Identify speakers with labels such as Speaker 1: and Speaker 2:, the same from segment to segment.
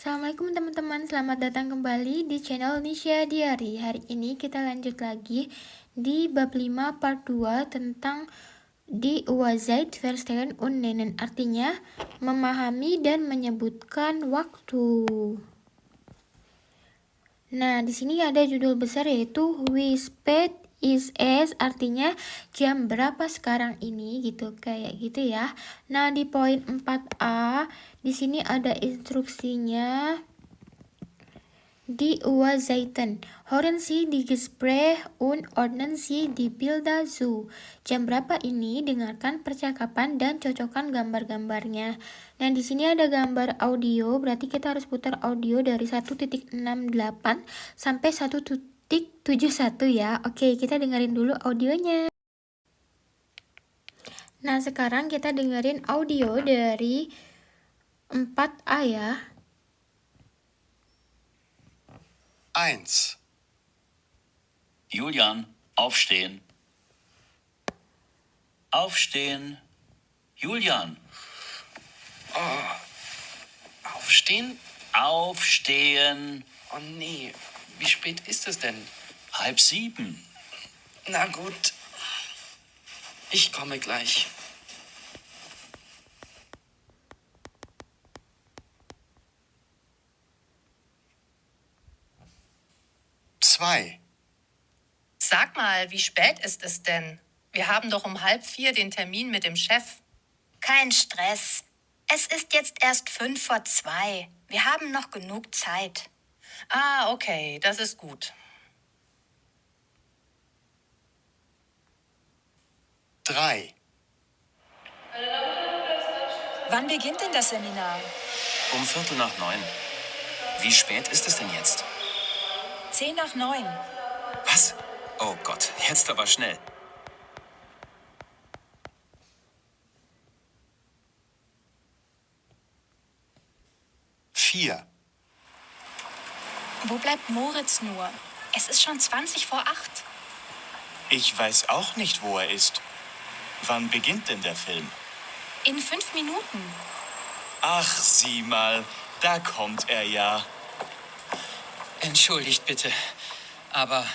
Speaker 1: Assalamualaikum teman-teman, selamat datang kembali di channel Nisha Diary. Hari ini kita lanjut lagi di bab 5 part 2 tentang die Uhrzeit verstehen und nennen, artinya memahami dan menyebutkan waktu. Nah, di sini ada judul besar yaitu Wie spät ist es, artinya jam berapa sekarang ini gitu, kayak gitu ya. Nah, di poin 4a di sini ada instruksinya. Die Uhrzeiten. Hören Sie die Gespräche und ordnen Sie die Bilder zu. Jam berapa ini? Dengarkan percakapan dan cocokkan gambar-gambarnya. Nah, di sini ada gambar audio, berarti kita harus putar audio dari 1.68 sampai 1.71 ya. Oke, kita dengerin dulu audionya. Nah, sekarang kita dengerin audio dari 4A ya.
Speaker 2: 1.
Speaker 3: Julian, aufstehen. Aufstehen. Julian,
Speaker 2: Aufstehen?
Speaker 3: aufstehen.
Speaker 2: Oh nee, wie spät ist es denn?
Speaker 3: 6:30.
Speaker 2: Na gut, ich komme gleich. Zwei.
Speaker 4: Sag mal, wie spät ist es denn? Wir haben doch um 3:30 den Termin mit dem Chef.
Speaker 5: Kein Stress. Es ist jetzt erst 1:05. Wir haben noch genug Zeit.
Speaker 4: Ah, okay, das ist gut.
Speaker 2: 3.
Speaker 6: Wann beginnt denn das Seminar?
Speaker 7: Um 8:45. Wie spät ist es denn jetzt?
Speaker 6: 8:50.
Speaker 7: Was? Oh Gott, jetzt aber schnell.
Speaker 2: Vier.
Speaker 5: Wo bleibt Moritz nur? Es ist schon 8:20.
Speaker 8: Ich weiß auch nicht, wo er ist. Wann beginnt denn der Film?
Speaker 5: In 5 Minuten.
Speaker 8: Ach, sieh mal, da kommt er ja.
Speaker 9: Entschuldigt bitte, aber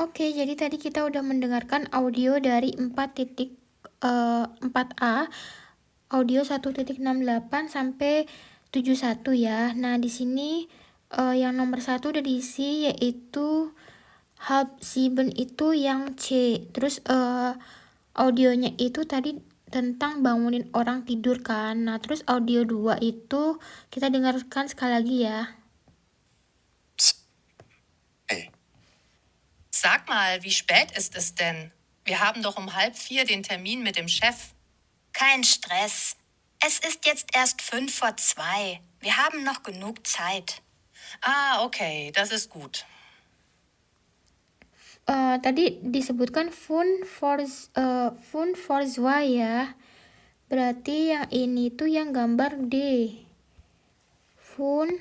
Speaker 1: Oke, jadi tadi kita udah mendengarkan audio dari 4.4a, audio 1.68 sampai 71 ya. Nah, di sini yang nomor 1 udah diisi, yaitu halb sieben itu yang C. Terus audionya itu tadi tentang bangunin orang tidur kan. Nah, terus audio 2 itu kita dengarkan sekali lagi ya.
Speaker 4: Sag mal, wie spät ist es denn? Wir haben doch um 3:30 den Termin mit dem Chef.
Speaker 5: Kein Stress. Es ist jetzt erst 1:05. Wir haben noch genug Zeit.
Speaker 4: Ah, okay, das ist gut.
Speaker 1: Tadi disebutkan Fun for zwei ya. Berarti yang ini tuh yang gambar D. Fun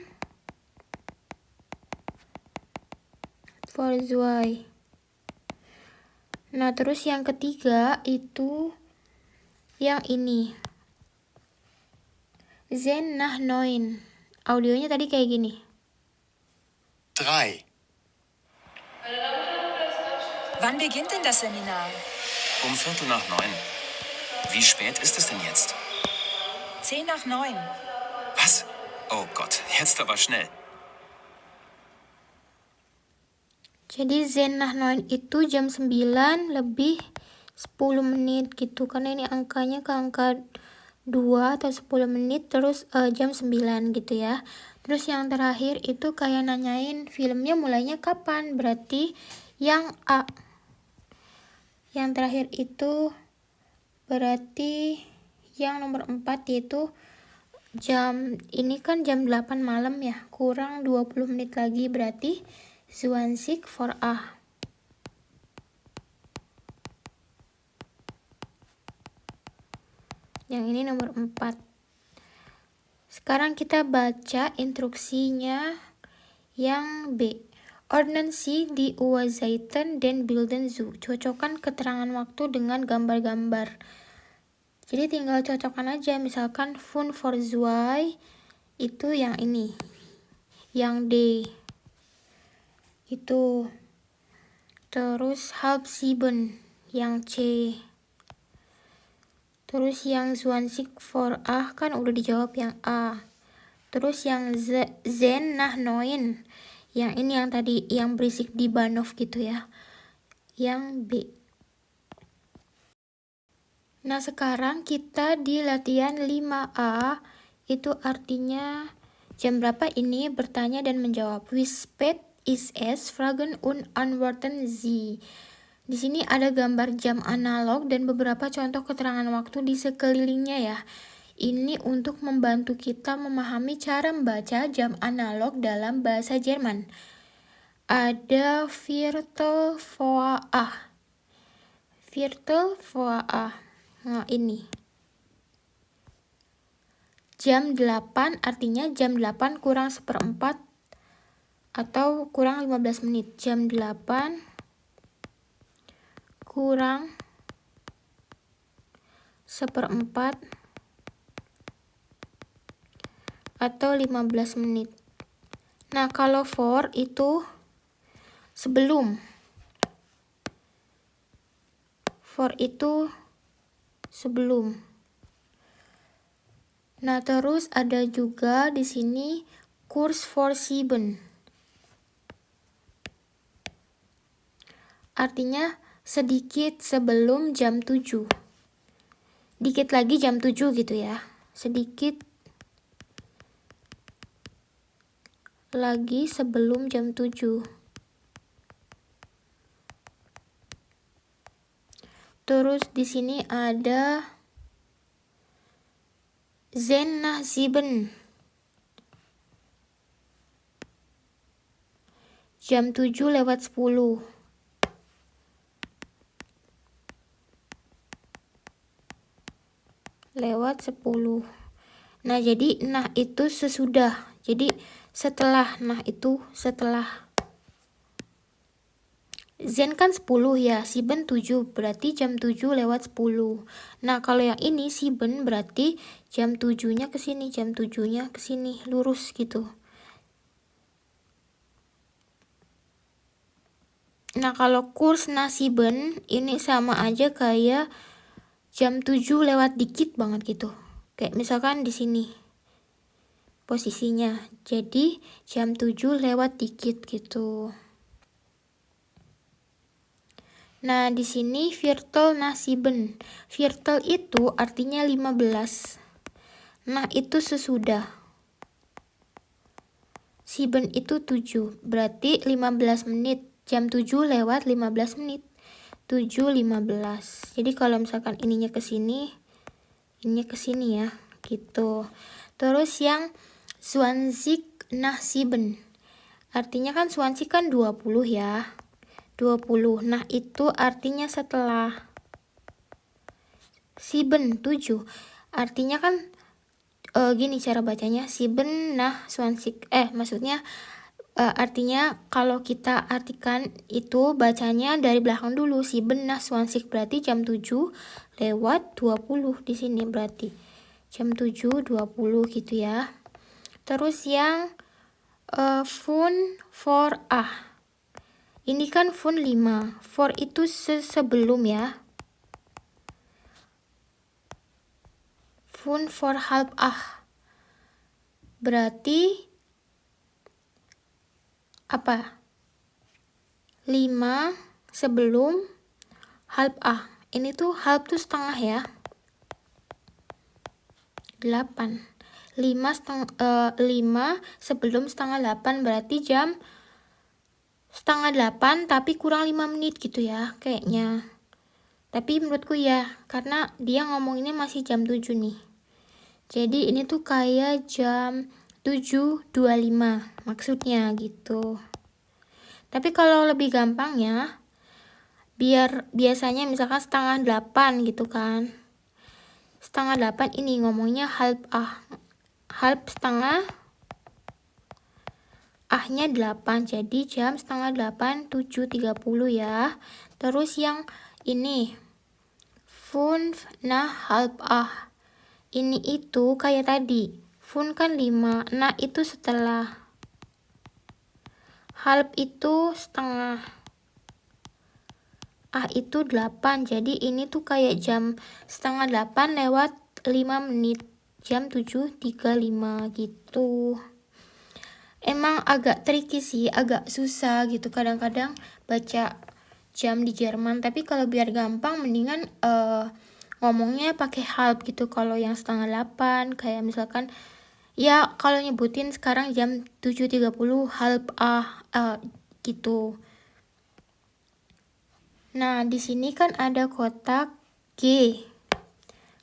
Speaker 1: for zwei. Nah, terus yang ketiga itu yang ini. Zen nach neun. Audionya tadi kayak gini.
Speaker 2: 3.
Speaker 6: Wann beginnt denn das Seminar?
Speaker 7: Um 8:45. Wie spät ist es denn jetzt?
Speaker 6: 8:50.
Speaker 7: Was? Oh Gott, jetzt aber schnell.
Speaker 1: Jadi Zen nach neun itu jam 9 lebih 10 menit gitu. Karena ini angkanya ke angka 2 atau 10 menit, terus jam 9 gitu ya. Terus yang terakhir itu kayak nanyain filmnya mulainya kapan. Berarti yang A. Yang terakhir itu berarti yang nomor 4 yaitu jam, ini kan jam 8 malam ya, kurang 20 menit lagi, berarti 20 for A. Yang ini nomor 4. Sekarang kita baca instruksinya yang B. Ordnen Sie die Uhrzeiten den Bilden zu. Cocokkan keterangan waktu dengan gambar-gambar. Jadi tinggal cocokkan aja, misalkan 5 vor 2 itu yang ini, yang D itu. Terus 6:30 yang C. Terus yang 20 vor A kan udah dijawab yang A. Terus yang Zen nach 9, yang ini yang tadi yang berisik di Bahnhof gitu ya, yang B. Nah sekarang kita di latihan 5A, itu artinya jam berapa ini, bertanya dan menjawab. Wie spät ist es? Fragen und antworten Sie. Di sini ada gambar jam analog dan beberapa contoh keterangan waktu di sekelilingnya ya. Ini untuk membantu kita memahami cara membaca jam analog dalam bahasa Jerman. Ada Viertel vor 8. Viertel vor 8. Nah, ini. Jam 8 artinya jam 8 kurang 1/4 atau kurang 15 menit. Jam 8 kurang 1/4 atau 15 menit. Nah, kalau for itu sebelum. For itu sebelum. Nah, terus ada juga di sini Kurs for 7. Artinya sedikit sebelum jam 7. Dikit lagi jam 7 gitu ya. Sedikit lagi sebelum jam 7. Terus di sini ada Zen nach 7. Jam 7:10. Lewat 10. Nah, jadi nah itu sesudah. Jadi setelah, nah itu setelah. Zen kan 10 ya, Sieben 7, berarti jam 7:10. Nah, kalau yang ini Sieben berarti jam 7-nya ke sini, jam 7-nya ke sini, lurus gitu. Nah, kalau kurs nach 7 ini sama aja kayak jam 7 lewat dikit banget gitu. Kayak misalkan di sini posisinya. Jadi jam 7 lewat dikit gitu. Nah, di sini Viertel nach 7. Viertel itu artinya 15. Nah, itu sesudah. 7 itu 7. Berarti 15 menit. Jam 7 lewat 15 menit. 7:15. Jadi kalau misalkan ininya ke sini, ininya ke sini ya, gitu. Terus yang 20 nach 7. Artinya kan 20 kan 20 ya. 20. Nah, itu artinya setelah. 7 7. Artinya kan gini cara bacanya, 7 nach 20. Maksudnya artinya kalau kita artikan itu bacanya dari belakang dulu. 7 nach 20 berarti jam 7 lewat 20 di sini berarti jam 7:20 gitu ya. Terus yang 5 vor 8. Ini kan 5. For itu sebelum ya. 5 vor 7:30. Berarti apa? 5 sebelum 7:30. Ini tuh 7 tuh setengah ya. 8. 5 sebelum 7:30 berarti jam 7:30 tapi kurang 5 menit gitu ya kayaknya. Tapi menurutku ya, karena dia ngomonginnya masih jam 7 nih. Jadi ini tuh kayak jam 7:25 maksudnya gitu. Tapi kalau lebih gampang ya, biar biasanya misalkan 7:30 gitu kan. 7:30 ini ngomongnya halb setengah ahnya 8, jadi jam 7:30 7:30 ya. Terus yang ini 5 nach halb 8. Ini itu kayak tadi. 5 kan 5. Nah itu setelah. Halb itu setengah. Itu 8. Jadi ini tuh kayak jam setengah 8 lewat 5 menit. Jam 7.35 gitu. Emang agak tricky sih, agak susah gitu kadang-kadang baca jam di Jerman. Tapi kalau biar gampang mendingan ngomongnya pakai halb gitu. Kalau yang setengah 8 kayak misalkan ya kalau nyebutin sekarang jam 7.30 halb gitu. Nah, di sini kan ada kotak G.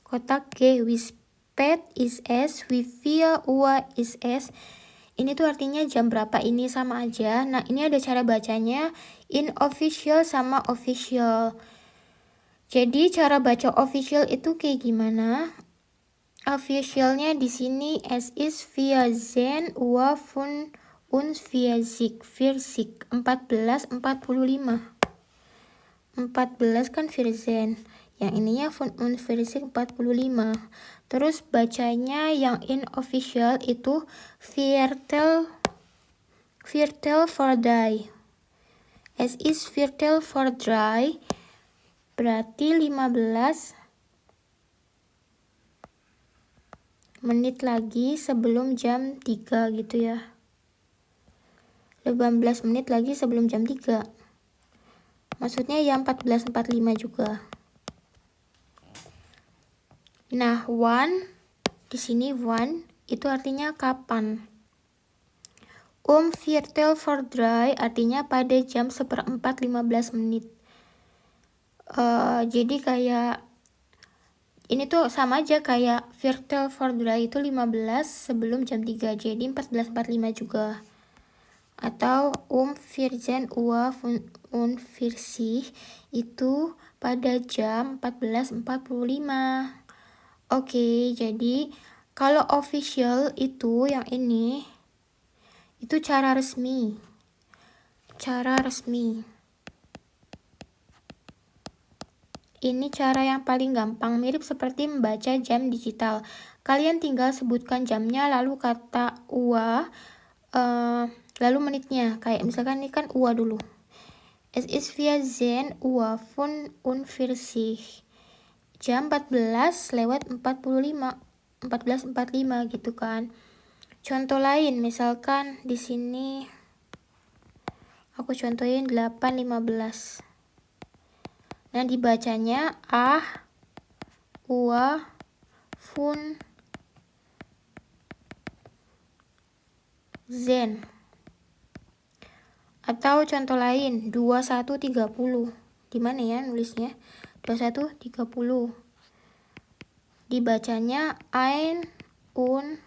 Speaker 1: Kotak G, wie spät ist es, wie viel Uhr ist es. Ini tuh artinya jam berapa, ini sama aja. Nah, ini ada cara bacanya inofficial sama official. Jadi cara baca official itu kayak gimana? Officialnya di sini es ist 14 Uhr 45. 14:45. 14 kan 14. Yang ininya 45. Terus bacanya yang inofficial itu Viertel vor drei. Es ist Viertel vor drei. Berarti 15 menit lagi sebelum jam 3 gitu ya. 15 menit lagi sebelum jam 3. Maksudnya ya 14.45 juga. Nah, wann di sini wann itu artinya kapan. Viertel vor drei artinya pada jam 1:04 15 menit. Jadi kayak ini tuh sama aja kayak Viertel vor drei itu 15 sebelum jam 3. Jadi 14.45 juga. Atau 14 Uhr 45 itu pada jam 14.45. Oke, jadi kalau official itu yang ini itu cara resmi. Cara resmi. Ini cara yang paling gampang, mirip seperti membaca jam digital. Kalian tinggal sebutkan jamnya lalu kata UA lalu menitnya. Kayak misalkan ini kan UA dulu. Es ist 14 Uhr 45. Jam 14 lewat 45. 14.45 gitu kan. Contoh lain misalkan di sini aku contohin 8.15. Nah, dibacanya Uhr 15. Atau contoh lain 21.30. Gimana ya nulisnya? 21.30. Dibacanya 21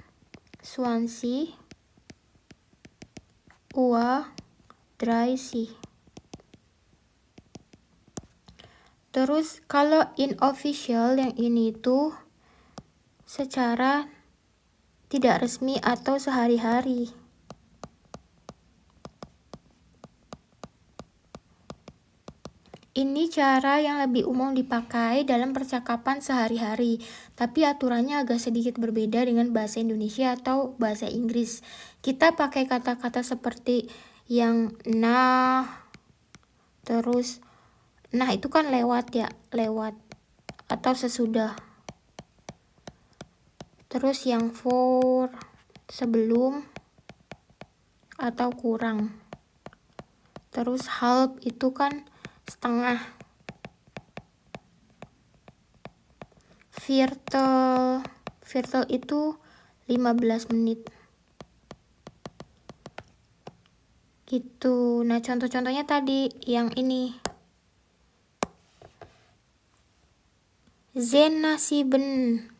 Speaker 1: Uhr 30. Terus kalau inofficial yang ini tuh secara tidak resmi atau sehari-hari. Ini cara yang lebih umum dipakai dalam percakapan sehari-hari, tapi aturannya agak sedikit berbeda dengan bahasa Indonesia atau bahasa Inggris. Kita pakai kata-kata seperti yang nah, terus nah itu kan lewat ya, lewat atau sesudah. Terus yang for sebelum atau kurang. Terus halb itu kan setengah. Viertel itu 15 menit. Gitu. Nah, contoh-contohnya tadi yang ini. 7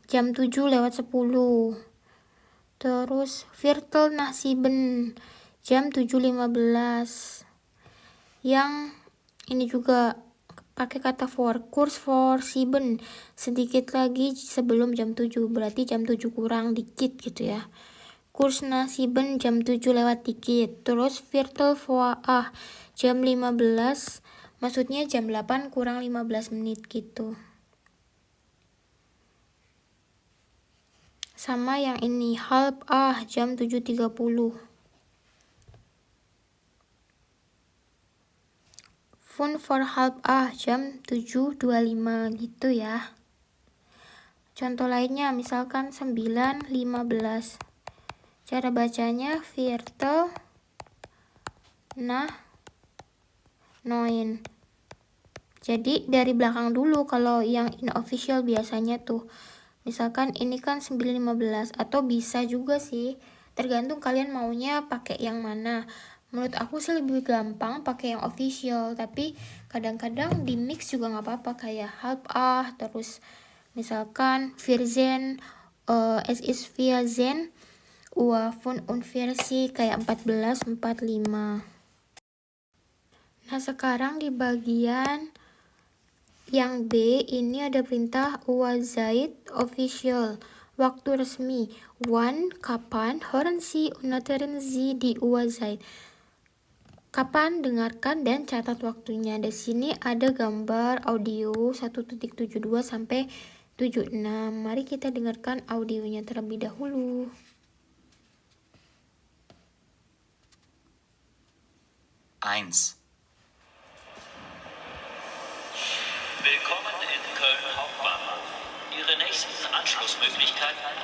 Speaker 1: jam 7 lewat 10. Terus Viertel nach 7 jam 7.15. Yang ini juga pakai kata for, kurs for 7 sedikit lagi sebelum jam 7, berarti jam 7 kurang dikit gitu ya. Kurs nach 7 jam 7 lewat dikit. Terus Viertel vor 8 jam 15 maksudnya jam 8 kurang 15 menit gitu. Sama yang ini, halb jam 7.30. Fun for halb jam 7.25 gitu ya. Contoh lainnya misalkan 9.15. Cara bacanya Viertel nach 9. Jadi dari belakang dulu kalau yang unofficial biasanya tuh. Misalkan ini kan 9.15 atau bisa juga sih. Tergantung kalian maunya pakai yang mana. Menurut aku sih lebih gampang pakai yang official, tapi kadang-kadang di mix juga nggak apa-apa kayak halb terus misalkan Vierzen, es ist Vierzen, von und Versi kayak 14.45. Nah sekarang di bagian yang B ini ada perintah Uhrzeit official, waktu resmi. Wann, kapan, hören Sie und notieren Sie die Uhrzeit. Kapan dengarkan dan catat waktunya. Di sini ada gambar audio 1.72 sampai 76. Mari kita dengarkan audionya terlebih dahulu.
Speaker 7: Eins.
Speaker 3: Willkommen in Köln Hauptbahnhof. Ihre nächsten Anschlussmöglichkeiten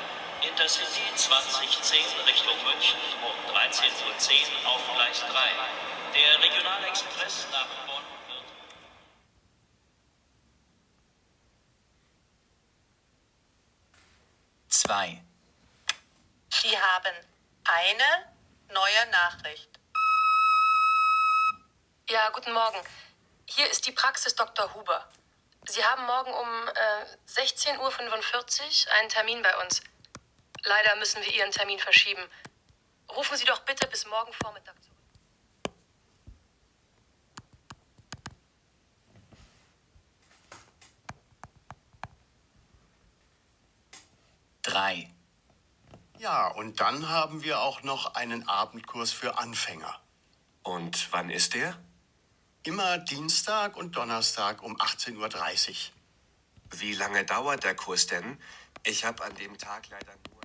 Speaker 3: Intercity 2010 Richtung München um 13.10 Uhr auf Gleis 3. Der Regionalexpress nach Bonn wird...
Speaker 7: Zwei.
Speaker 4: Sie haben eine neue Nachricht.
Speaker 10: Ja, guten Morgen. Hier ist die Praxis Dr. Huber. Sie haben morgen um 16.45 Uhr einen Termin bei uns. Leider müssen wir Ihren Termin verschieben. Rufen Sie doch bitte bis morgen Vormittag zurück.
Speaker 7: Drei.
Speaker 2: Ja, und dann haben wir auch noch einen Abendkurs für Anfänger.
Speaker 11: Und wann ist der?
Speaker 2: Immer Dienstag und Donnerstag um 18.30 Uhr.
Speaker 11: Wie lange dauert der Kurs denn? Ich habe an dem Tag leider nur...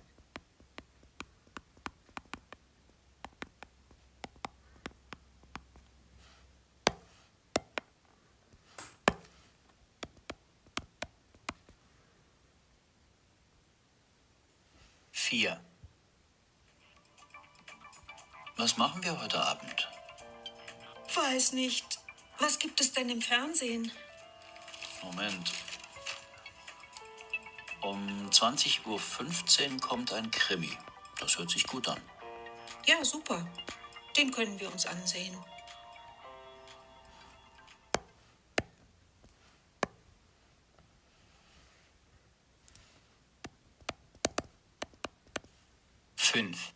Speaker 3: Vier. Was machen wir heute Abend?
Speaker 6: Weiß nicht. Was gibt es denn im Fernsehen?
Speaker 3: Moment. Um 20.15 Uhr kommt ein Krimi. Das hört sich gut an.
Speaker 6: Ja, super. Den können wir uns ansehen.
Speaker 7: Fünf.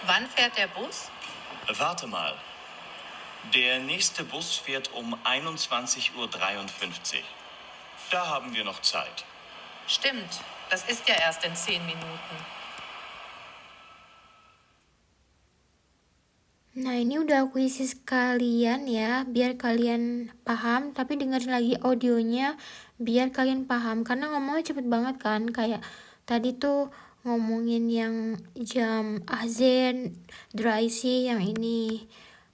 Speaker 4: Wann fährt der Bus?
Speaker 8: Warte mal. Der nächste Bus fährt um 21.53 Uhr. Da haben wir noch Zeit.
Speaker 4: Stimmt, das ist ja erst in 10 Minuten.
Speaker 1: Nah ini udah aku isi sekalian ya, biar kalian paham, tapi dengerin lagi audionya biar kalian paham, karena ngomongnya cepet banget kan, kayak tadi tuh ngomongin yang jam Azen, Draisi yang ini,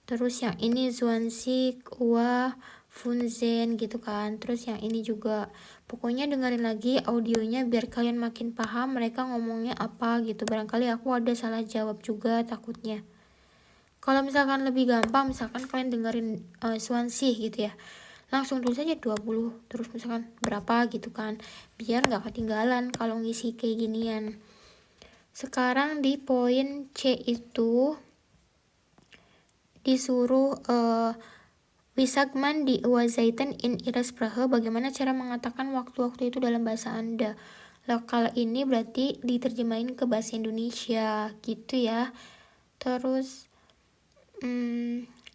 Speaker 1: terus yang ini Zwansik, Uwa, Funzen gitu kan, terus yang ini juga. Pokoknya dengerin lagi audionya biar kalian makin paham mereka ngomongnya apa gitu, barangkali aku ada salah jawab juga takutnya. Kalau misalkan lebih gampang, misalkan kalian dengerin Swansea gitu ya, langsung tulis aja 20, terus misalkan berapa gitu kan, biar nggak ketinggalan kalau ngisi kayak ginian. Sekarang di poin C itu disuruh Wisagman di Uhrzeiten in Ihrer Sprache, bagaimana cara mengatakan waktu-waktu itu dalam bahasa Anda. Lokal ini berarti diterjemahin ke bahasa Indonesia gitu ya. Terus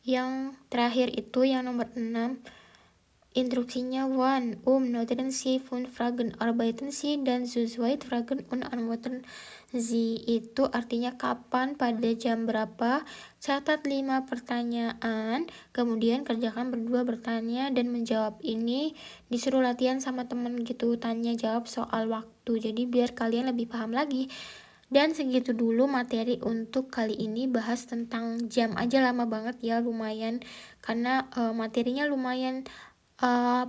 Speaker 1: yang terakhir itu yang nomor 6, instruksinya one, notieren Sie fünf Fragen, arbeiten Sie dan zu zweit Fragen und antworten Sie, itu artinya kapan, pada jam berapa, catat 5 pertanyaan, kemudian kerjakan berdua bertanya dan menjawab. Ini disuruh latihan sama temen gitu, tanya jawab soal waktu gitu. Jadi biar kalian lebih paham lagi. Dan segitu dulu materi untuk kali ini, bahas tentang jam aja lama banget ya, lumayan, karena materinya lumayan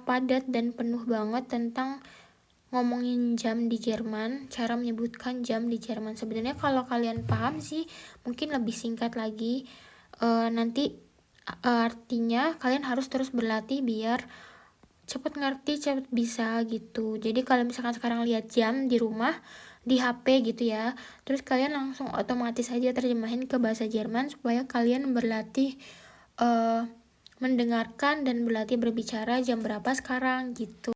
Speaker 1: padat dan penuh banget tentang ngomongin jam di Jerman, cara menyebutkan jam di Jerman. Sebenarnya kalau kalian paham sih mungkin lebih singkat lagi. Nanti artinya kalian harus terus berlatih biar cepet ngerti, cepet bisa gitu. Jadi kalau misalkan sekarang lihat jam di rumah di HP gitu ya, terus kalian langsung otomatis aja terjemahin ke bahasa Jerman supaya kalian berlatih mendengarkan dan berlatih berbicara jam berapa sekarang gitu.